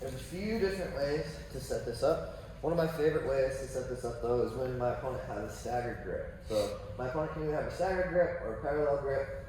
There's a few different ways to set this up. One of my favorite ways to set this up though is when my opponent has a staggered grip. So my opponent can either have a staggered grip or a parallel grip.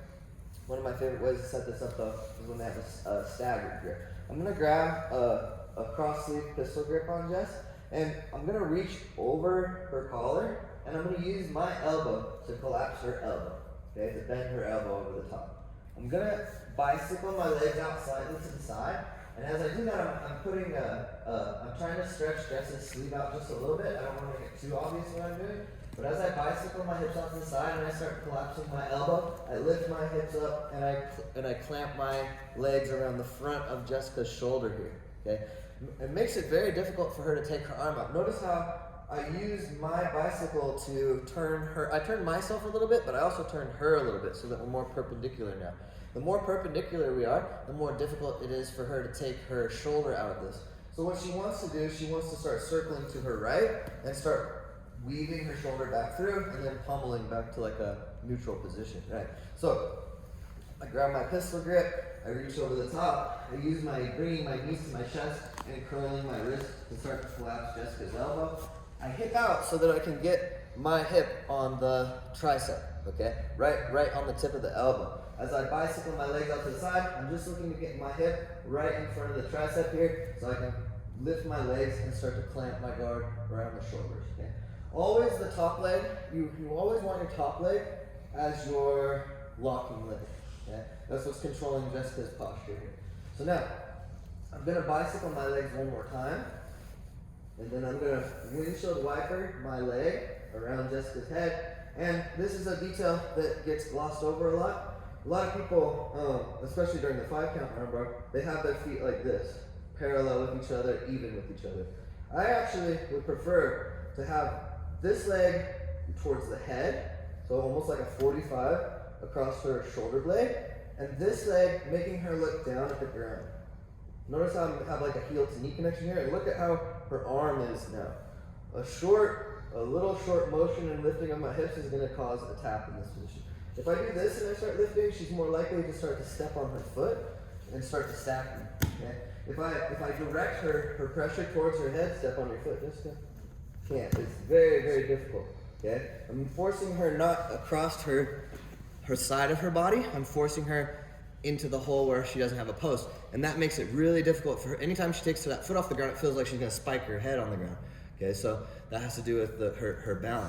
One of my favorite ways to set this up though is when they have a staggered grip. I'm going to grab a cross sleeve pistol grip on Jess, and I'm going to reach over her collar, and I'm going to use my elbow to collapse her elbow, okay, to bend her elbow over the top. I'm going to bicycle my legs out slightly to the side, and as I do that, I'm trying to stretch Jess's sleeve out just a little bit. I don't want to make it too obvious what I'm doing. But as I bicycle my hips out to the side and I start collapsing my elbow, I lift my hips up and I clamp my legs around the front of Jessica's shoulder here. Okay, it makes it very difficult for her to take her arm out. Notice how I use my bicycle to turn her. I turn myself a little bit, but I also turn her a little bit so that we're more perpendicular now. The more perpendicular we are, the more difficult it is for her to take her shoulder out of this. So what she wants to do, she wants to start circling to her right and start weaving her shoulder back through and then pummeling back to like a neutral position, right? So I grab my pistol grip, I reach over the top, I use bringing my knees to my chest and curling my wrist to start to collapse Jessica's elbow. I hip out so that I can get my hip on the tricep, okay? Right on the tip of the elbow. As I bicycle my legs out to the side, I'm just looking to get my hip right in front of the tricep here so I can lift my legs and start to clamp my guard around the shoulders, okay? Always the top leg, you always want your top leg as your locking leg, okay? That's what's controlling Jessica's posture here. So now, I'm gonna bicycle my legs one more time, and then I'm gonna windshield wiper my leg around Jessica's head, and this is a detail that gets glossed over a lot. A lot of people, especially during the 5-count armbar, they have their feet like this, parallel with each other, even with each other. I actually would prefer to have this leg towards the head, so almost like a 45 across her shoulder blade, and this leg making her look down at the ground. Notice how I have like a heel to knee connection here, and look at how her arm is now. A little short motion and lifting of my hips is going to cause a tap in this position. If I do this and I start lifting, she's more likely to start to step on her foot and start to stack me. Okay? If I direct her pressure towards her head, step on your foot, Jessica. Can't. It's very, very difficult. Okay? I'm forcing her not across her side of her body. I'm forcing her into the hole where she doesn't have a post. And that makes it really difficult for her. Anytime she takes that foot off the ground, it feels like she's going to spike her head on the ground. Okay, so that has to do with her balance.